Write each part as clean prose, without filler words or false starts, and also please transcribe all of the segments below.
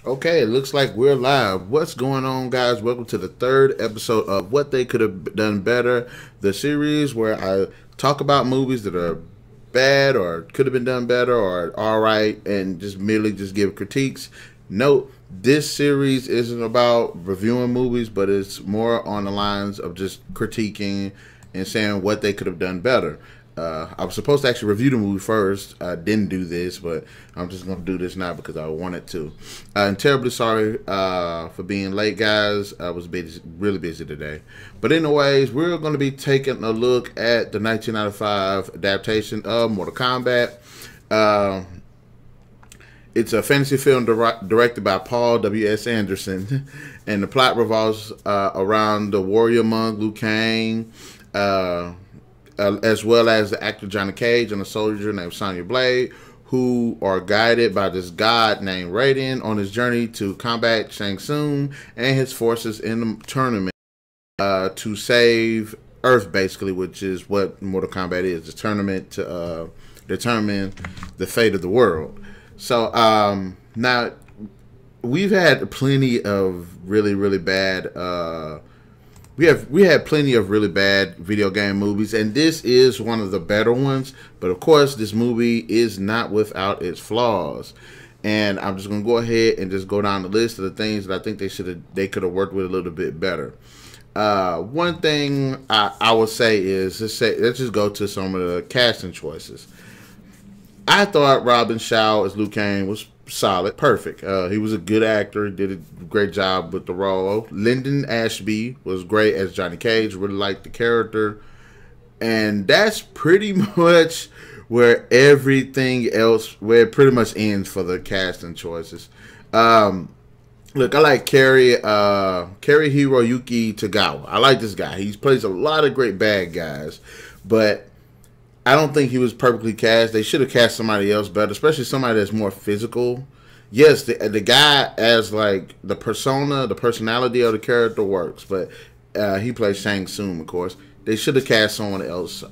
Okay, it looks like we're live. What's going on, guys? Welcome to the third episode of What They Could Have Done Better, the series where I talk about movies that are bad or could have been done better or all right and just merely just give critiques. Note, this series isn't about reviewing movies, but it's more on the lines of just critiquing and saying what they could have done better. I was supposed to actually review the movie first. I didn't do this, but I'm just going to do this now because I wanted to. I'm terribly sorry for being late, guys. I was busy, really busy today. But anyways, we're going to be taking a look at the 1995 adaptation of Mortal Kombat. It's a fantasy film directed by Paul W.S. Anderson, and the plot revolves around the warrior monk Liu Kang, as well as the actor Johnny Cage and a soldier named Sonya Blade, who are guided by this god named Raiden on his journey to combat Shang Tsung and his forces in the tournament to save Earth, basically, which is what Mortal Kombat is, the tournament to determine the fate of the world. So now we've had plenty of really bad we had plenty of really bad video game movies, and this is one of the better ones. But of course, this movie is not without its flaws. And I'm just gonna go ahead and just go down the list of the things that I think they could have worked with a little bit better. One thing I would say is let's just go to some of the casting choices. I thought Robin Shaw as Liu Kang was solid, perfect. He was a good actor, did a great job with the role. Lyndon Ashby was great as Johnny Cage, really liked the character. And that's pretty much where where it pretty much ends for the casting choices. Look, I like Hiroyuki Tagawa. I like this guy. He plays a lot of great bad guys, but I don't think he was perfectly cast. They should have cast somebody else better, especially somebody that's more physical. Yes, the guy as like the persona, the personality of the character works, but he plays Shang Tsung, of course. They should have cast someone else.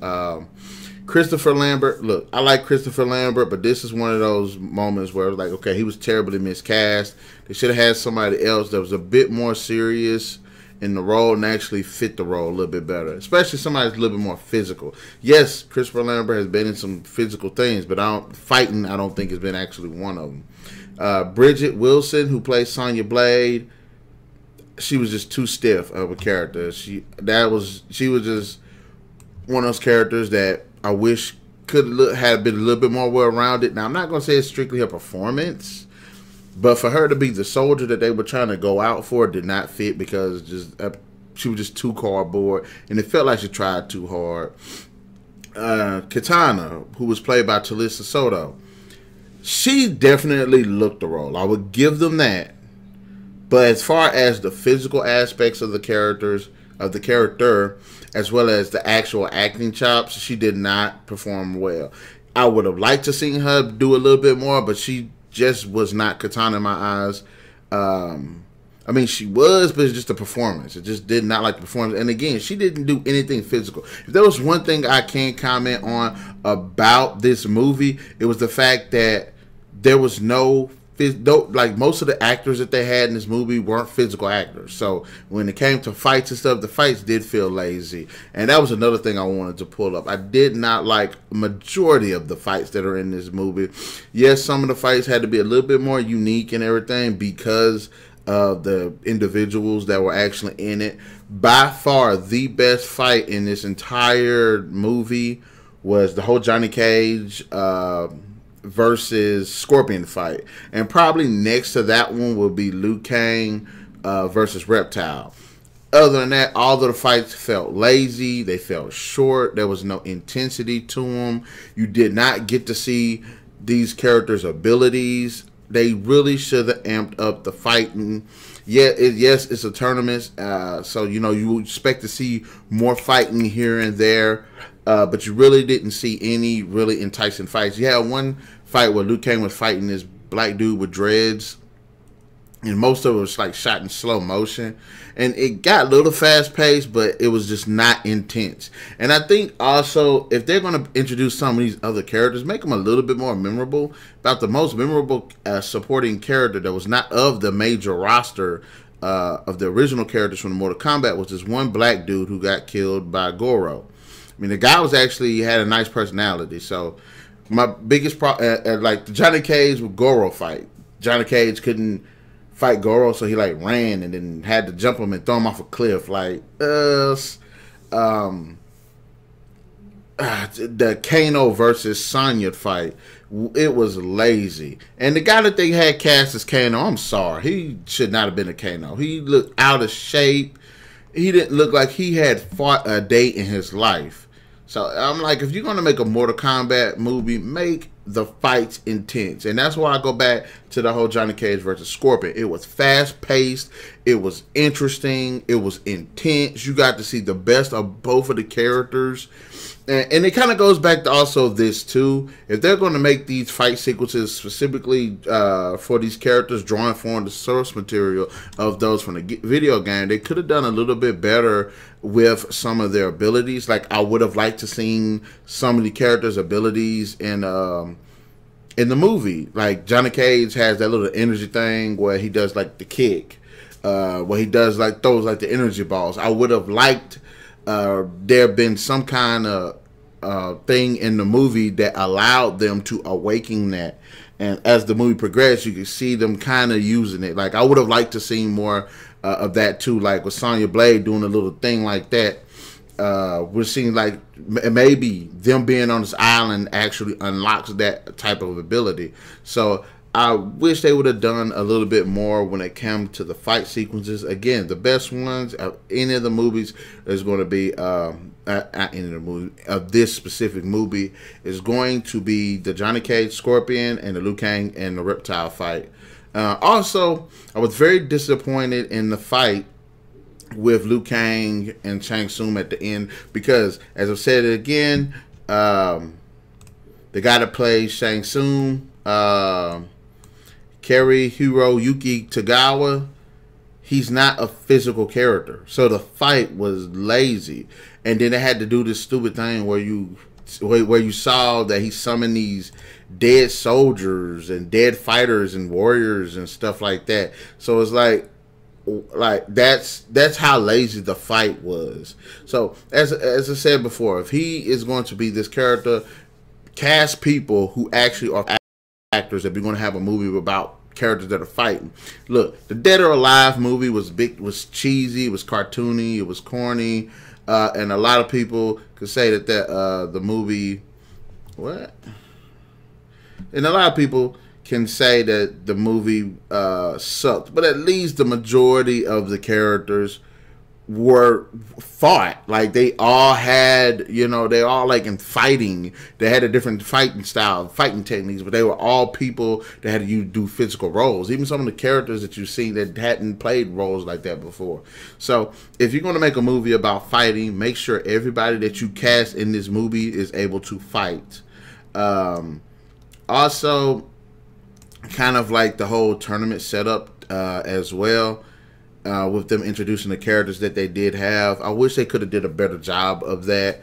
Christopher Lambert, look, I like Christopher Lambert, but this is one of those moments where like, okay, he was terribly miscast. They should have had somebody else that was a bit more serious in the role and actually fit the role a little bit better, especially somebody that's a little bit more physical. Yes, Christopher Lambert has been in some physical things, but I don't think has been actually one of them. Bridget Wilson, who plays Sonya Blade, she was just too stiff of a character. She was just one of those characters that I wish had been a little bit more well-rounded. Now, I'm not going to say it's strictly her performance, but for her to be the soldier that they were trying to go out for did not fit because she was just too cardboard, and it felt like she tried too hard. Katana, who was played by Talisa Soto, she definitely looked the role. I would give them that. But as far as the physical aspects of the character, as well as the actual acting chops, she did not perform well. I would have liked to see her do a little bit more, but she just was not Katana in my eyes. I mean, she was, but it's just a performance. It just did not like the performance. And again, she didn't do anything physical. If there was one thing I can comment on about this movie, it was the fact that there was like most of the actors that they had in this movie weren't physical actors. So when it came to fights and stuff, the fights did feel lazy. And that was another thing I wanted to pull up. I did not like majority of the fights that are in this movie. Yes, some of the fights had to be a little bit more unique and everything because of the individuals that were actually in it. By far, the best fight in this entire movie was the whole Johnny Cage versus Scorpion fight, and probably next to that one will be Liu Kang versus Reptile. Other than that, all of the fights felt lazy. They felt short. There was no intensity to them. You did not get to see these characters' abilities. They really should have amped up the fighting. Yeah, yes, it's a tournament, so you would expect to see more fighting here and there. But you really didn't see any really enticing fights. You had one fight where Liu Kang was fighting this black dude with dreads, and most of it was like shot in slow motion, and it got a little fast paced, but it was just not intense. And I think also, if they're going to introduce some of these other characters, make them a little bit more memorable. About the most memorable supporting character that was not of the major roster of the original characters from the Mortal Kombat was this one black dude who got killed by Goro. I mean, the guy was actually had a nice personality. So my biggest problem, like the Johnny Cage with Goro fight, Johnny Cage couldn't fight Goro, so he like ran and then had to jump him and throw him off a cliff. Like the Kano versus Sonya fight, it was lazy. And the guy that they had cast as Kano, I'm sorry, he should not have been a Kano. He looked out of shape. He didn't look like he had fought a day in his life. So I'm like, if you're going to make a Mortal Kombat movie, make the fights intense. And that's why I go back to the whole Johnny Cage versus Scorpion. It was fast-paced. It was interesting. It was intense. You got to see the best of both of the characters. And it kind of goes back to also this, too. If they're going to make these fight sequences specifically for these characters, drawing from the source material of those from the video game, they could have done a little bit better with some of their abilities. Like, I would have liked to seen some of the characters' abilities in the movie. Like, Johnny Cage has that little energy thing where he does, like, the kick. Where he does, like, throws, like, the energy balls. I would have liked there been some kind of thing in the movie that allowed them to awaken that. And as the movie progressed, you could see them kind of using it. Like, I would have liked to see more of that too, like with Sonya Blade doing a little thing like that. We're seeing like maybe them being on this island actually unlocks that type of ability. So I wish they would have done a little bit more when it came to the fight sequences. Again, the best ones of any of the movies is going to be any of the movie of this specific movie is going to be the Johnny Cage Scorpion and the Liu Kang and the Reptile fight. Also, I was very disappointed in the fight with Liu Kang and Shang Tsung at the end because, as I've said it again, the guy that plays Shang Tsung, Hiroyuki Tagawa, he's not a physical character. So the fight was lazy. And then they had to do this stupid thing where you saw that he summoned these dead soldiers and dead fighters and warriors and stuff like that. So it's like that's how lazy the fight was. So as I said before, if he is going to be this character, cast people who actually are actors that we're going to have a movie about characters that are fighting. Look, the Dead or Alive movie was cheesy, it was cartoony, it was corny, and a lot of people could say that the movie, and a lot of people can say that the movie sucked, but at least the majority of the characters were fought. Like, they all had, they all like in fighting, they had a different fighting style, fighting techniques, but they were all people that had to do physical roles. Even some of the characters that you've seen that hadn't played roles like that before. So if you're going to make a movie about fighting, make sure everybody that you cast in this movie is able to fight. Also, kind of like the whole tournament setup as well. With them introducing the characters that they did have, I wish they could have did a better job of that.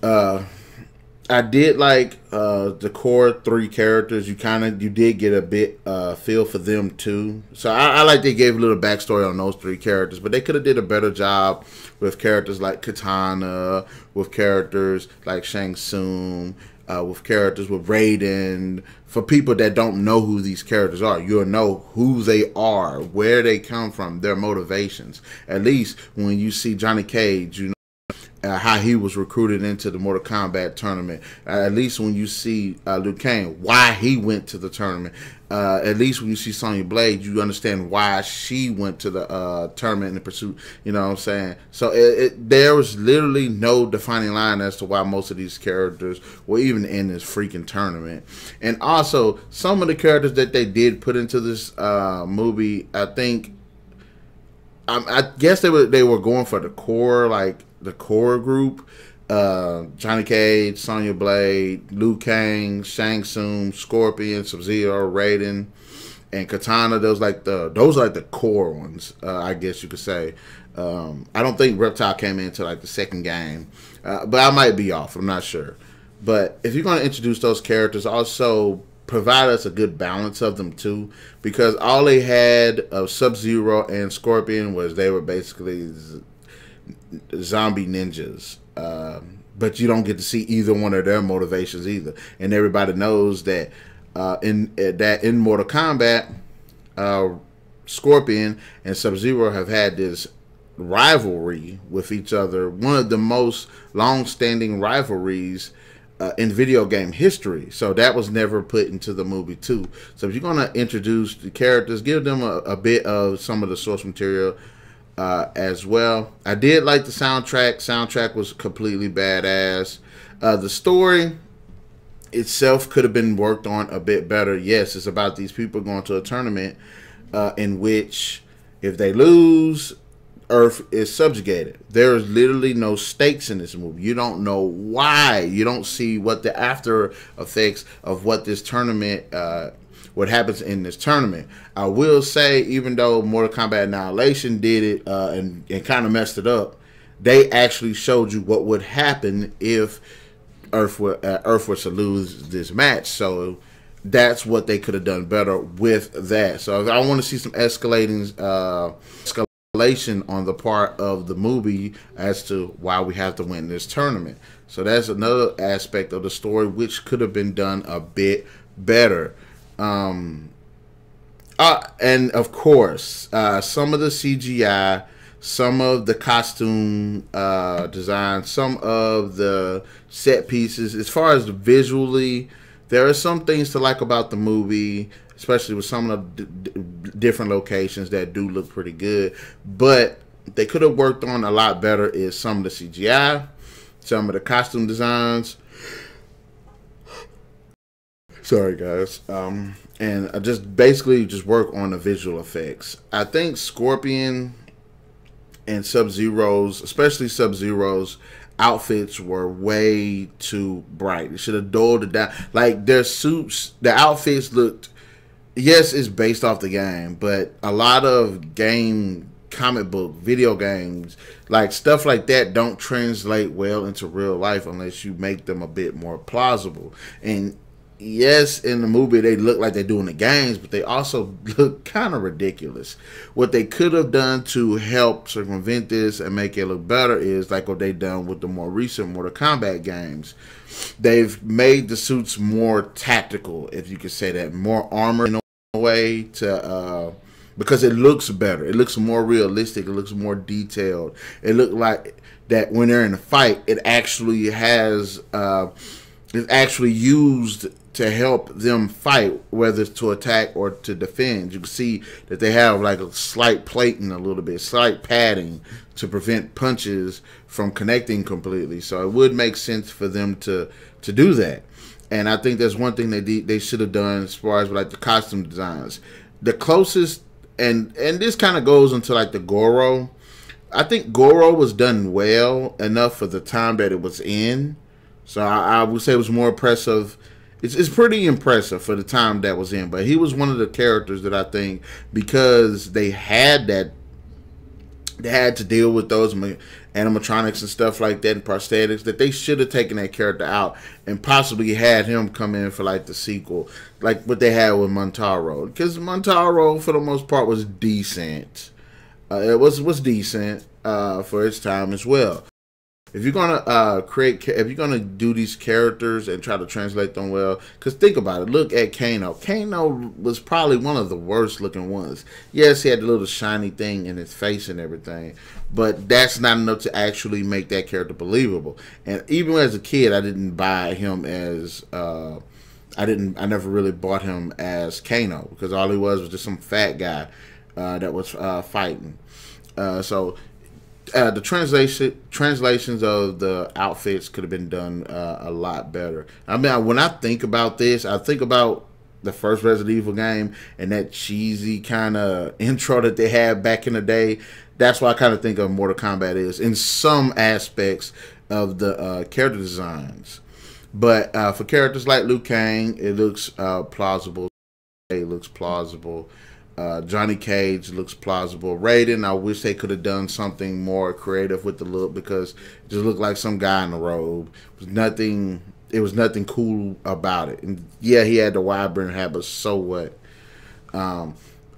I did like the core 3 characters. You did get a bit feel for them too. So I like they gave a little backstory on those 3 characters, but they could have did a better job with characters like Katana, with characters like Shang Tsung, with characters with Raiden. For people that don't know who these characters are, you'll know who they are, where they come from, their motivations. At least when you see Johnny Cage, how he was recruited into the Mortal Kombat tournament. At least when you see Liu Kang, why he went to the tournament. At least when you see Sonya Blade, you understand why she went to the tournament in pursuit. You know what I'm saying? So there was literally no defining line as to why most of these characters were even in this freaking tournament. And also, some of the characters that they did put into this movie, I think, I guess they were going for the core, like the core group. Johnny Cage, Sonya Blade, Liu Kang, Shang Tsung, Scorpion, Sub-Zero, Raiden. and Katana. Those are like the core ones, I guess you could say. I don't think Reptile came into like the second game, but I might be off. I'm not sure. But if you're going to introduce those characters, also provide us a good balance of them too, because all they had of Sub-Zero and Scorpion was they were basically zombie ninjas. But you don't get to see either one of their motivations either, and everybody knows that in Mortal Kombat, Scorpion and Sub-Zero have had this rivalry with each other, one of the most long-standing rivalries in video game history. So that was never put into the movie too. So if you're going to introduce the characters, give them a bit of some of the source material as well. I did like the soundtrack. Soundtrack was completely badass. The story itself could have been worked on a bit better. Yes, it's about these people going to a tournament in which if they lose, Earth is subjugated. There is literally no stakes in this movie. You don't know why. You don't see what the after effects of what this tournament, what happens in this tournament. I will say, even though Mortal Kombat Annihilation did it and kind of messed it up, they actually showed you what would happen if Earth was to lose this match. So that's what they could have done better with that. So I want to see some escalation on the part of the movie as to why we have to win this tournament. So that's another aspect of the story which could have been done a bit better. And of course, some of the CGI, some of the costume design, some of the set pieces, as far as visually, there are some things to like about the movie, especially with some of the different locations that do look pretty good. But they could have worked on a lot better is some of the CGI, some of the costume designs. Sorry, guys. And just basically just work on the visual effects. I think Scorpion and Sub-Zero's, especially Sub-Zero's, outfits were way too bright. They should have dulled it down. Like, their suits, the outfits looked... Yes, it's based off the game, but a lot of comic book, video games, like stuff like that don't translate well into real life unless you make them a bit more plausible. And yes, in the movie they look like they do in the games, but they also look kind of ridiculous. What they could have done to help circumvent this and make it look better is like what they've done with the more recent Mortal Kombat games. They've made the suits more tactical, if you could say that, more armor in a way to because it looks better. It looks more realistic. It looks more detailed. It looked like that when they're in a fight, it actually has it's actually used to help them fight, whether it's to attack or to defend. You can see that they have like a slight plating, a little bit, slight padding to prevent punches from connecting completely. So it would make sense for them to do that. And I think that's one thing they should have done as far as like the costume designs. The closest, and this kind of goes into like the Goro. I think Goro was done well enough for the time that it was in. So I would say it was more impressive. It's pretty impressive for the time that was in. But he was one of the characters that I think, because they had to deal with those animatronics and stuff like that and prosthetics, that they should have taken that character out and possibly had him come in for like the sequel, like what they had with Montaro. Because Montaro, for the most part, was decent. It was decent for its time as well. If you're gonna if you're gonna do these characters and try to translate them well, because think about it, look at Kano. Kano was probably one of the worst looking ones. Yes, he had the little shiny thing in his face and everything, but that's not enough to actually make that character believable. And even as a kid, I didn't buy him as I never really bought him as Kano, because all he was just some fat guy that was fighting. The translations of the outfits could have been done a lot better. I mean, when I think about this, I think about the first Resident Evil game and that cheesy kind of intro that they had back in the day. That's why I kind of think of Mortal Kombat is in some aspects of the character designs. But for characters like Liu Kang, it looks plausible. looks plausible. Johnny Cage looks plausible. Raiden, I wish they could have done something more creative with the look, because it just looked like some guy in a robe. It was nothing cool about it. And yeah, he had the wide brim hat, but so what?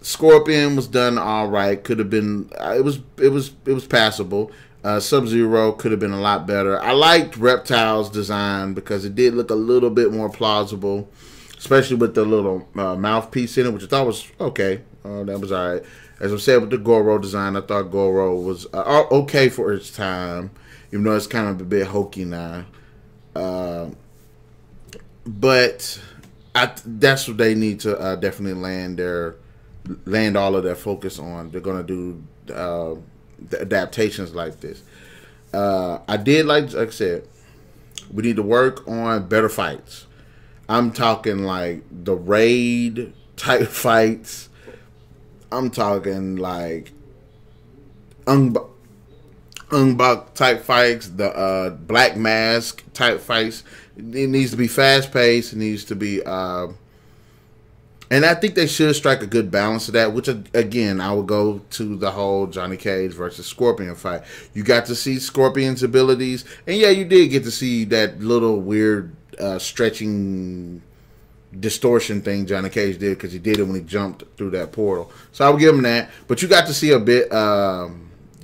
Scorpion was done all right. Could have been. It was passable. Sub-Zero could have been a lot better. I liked Reptile's design because it did look a little bit more plausible, especially with the little mouthpiece in it, which I thought was okay. That was all right. As I said, with the Goro design, I thought Goro was okay for its time, even though it's kind of a bit hokey now. But that's what they need to definitely land all of their focus on. They're going to do the adaptations like this. I did like I said, we need to work on better fights. I'm talking like the raid type fights. I'm talking like Unbok type fights, the Black Mask type fights. It needs to be fast paced. It needs to be, and I think they should strike a good balance of that. Which again, I would go to the whole Johnny Cage versus Scorpion fight. You got to see Scorpion's abilities, and yeah, you did get to see that little weird stretching distortion thing Johnny Cage did, because he did it when he jumped through that portal. So I would give him that. But you got to see a bit.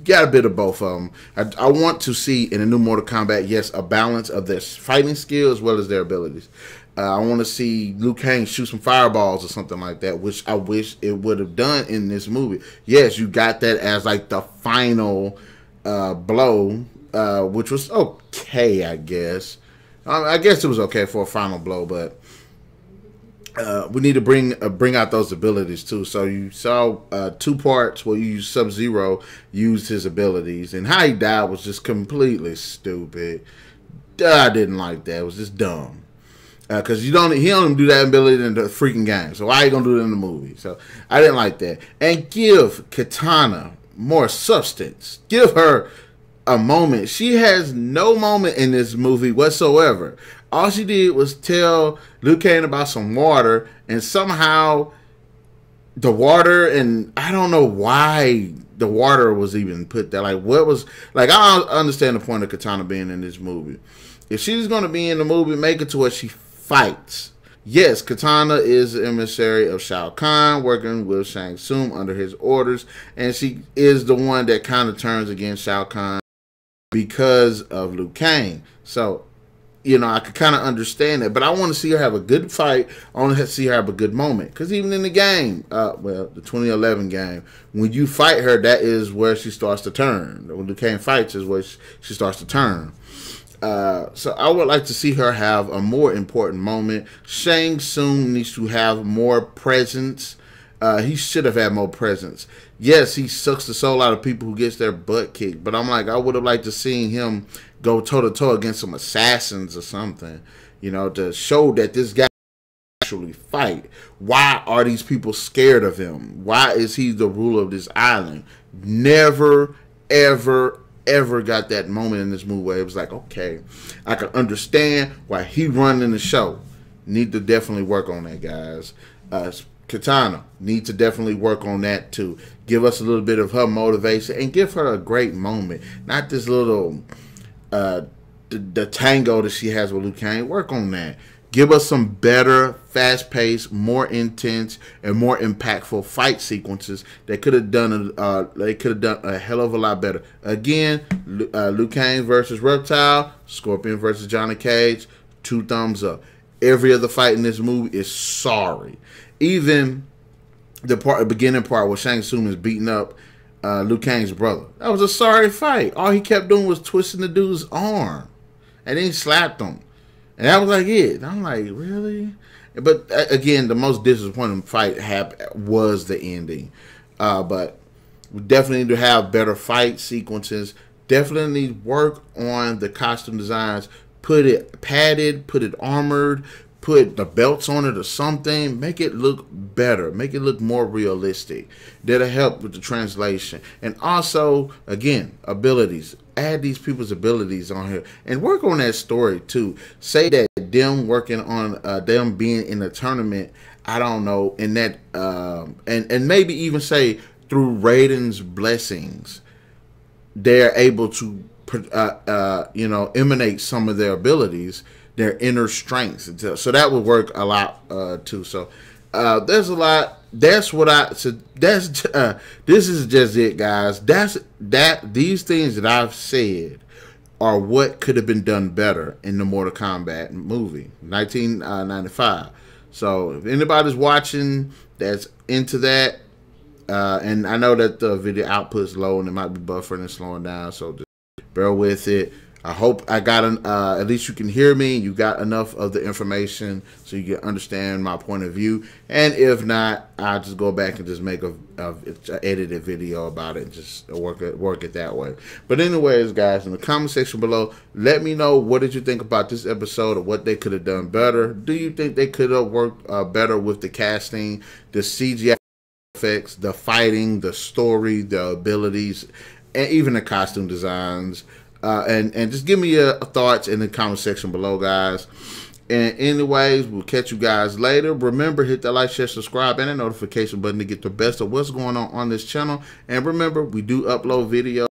Got a bit of both of them. I want to see in a new Mortal Kombat, yes, a balance of their fighting skill as well as their abilities. I want to see Liu Kang shoot some fireballs or something like that, which I wish it would have done in this movie. Yes, you got that as like the final blow, which was okay, I guess. I guess it was okay for a final blow, but we need to bring out those abilities too. So you saw 2 parts where you used Sub-Zero used his abilities, and how he died was just completely stupid. I didn't like that. It was just dumb. Because he don't do that ability in the freaking game. So why are you gonna do it in the movie? So I didn't like that. And give Kitana more substance. Give her a moment. She has no moment in this movie whatsoever. All she did was tell Liu Kang about some water, and somehow the water, and I don't know why the water was even put there. Like, what was, like, I don't understand the point of Kitana being in this movie. If she's going to be in the movie, make it to where she fights. Yes, Kitana is the emissary of Shao Kahn, working with Shang Tsung under his orders, and she is the one that kind of turns against Shao Kahn because of Liu Kang. So, you know, I could kind of understand it, but I want to see her have a good fight. I want to see her have a good moment, because even in the game, well, the 2011 game, when you fight her, that is where she starts to turn. When Liu Kang fights is where she starts to turn. So I would like to see her have a more important moment. Shang Tsung needs to have more presence. He should have had more presence. Yes, he sucks the soul out of people who gets their butt kicked, but I'm like, I would have liked to see him go toe-to-toe against some assassins or something, you know, to show that this guy actually fight. Why are these people scared of him? Why is he the ruler of this island? Never, ever, ever got that moment in this movie where it was like, okay, I can understand why he running the show. Need to definitely work on that, guys. Kitana need to definitely work on that too. Give us a little bit of her motivation and give her a great moment. Not this little the tango that she has with Liu Kang. Work on that. Give us some better, fast-paced, more intense, and more impactful fight sequences. They could have done a hell of a lot better. Again, Liu Kang versus Reptile, Scorpion versus Johnny Cage. 2 thumbs up. Every other fight in this movie is sorry. Even the beginning part where Shang Tsung is beating up Liu Kang's brother. That was a sorry fight. All he kept doing was twisting the dude's arm, and then he slapped him. And that was like it. I'm like, really? But again, the most disappointing fight was the ending. But we definitely need to have better fight sequences. Definitely need work on the costume designs. Put it padded, put it armored, put the belts on it or something. Make it look better. Make it look more realistic. That'll help with the translation. And also, again, abilities. Add these people's abilities on here and work on that story too. Say that them working on them being in the tournament, I don't know, in that and maybe even say through Raiden's blessings, they're able to you know, emanate some of their abilities, their inner strengths. So that would work a lot too. So there's a lot. That's what I. So that's this is just it, guys. These things that I've said are what could have been done better in the Mortal Kombat movie, 1995. So if anybody's watching that's into that, and I know that the video output's low and it might be buffering and slowing down, so just bear with it. I hope I got at least you can hear me. You got enough of the information so you can understand my point of view. And if not, I'll just go back and just make a edited video about it and just work it that way. But anyways, guys, in the comment section below, let me know, what did you think about this episode, or what they could have done better? Do you think they could have worked better with the casting, the CGI effects, the fighting, the story, the abilities, and even the costume designs? And just give me your thoughts in the comment section below, guys. And anyways, we'll catch you guys later. Remember, hit that like, share, subscribe, and the notification button to get the best of what's going on this channel. And remember, we do upload videos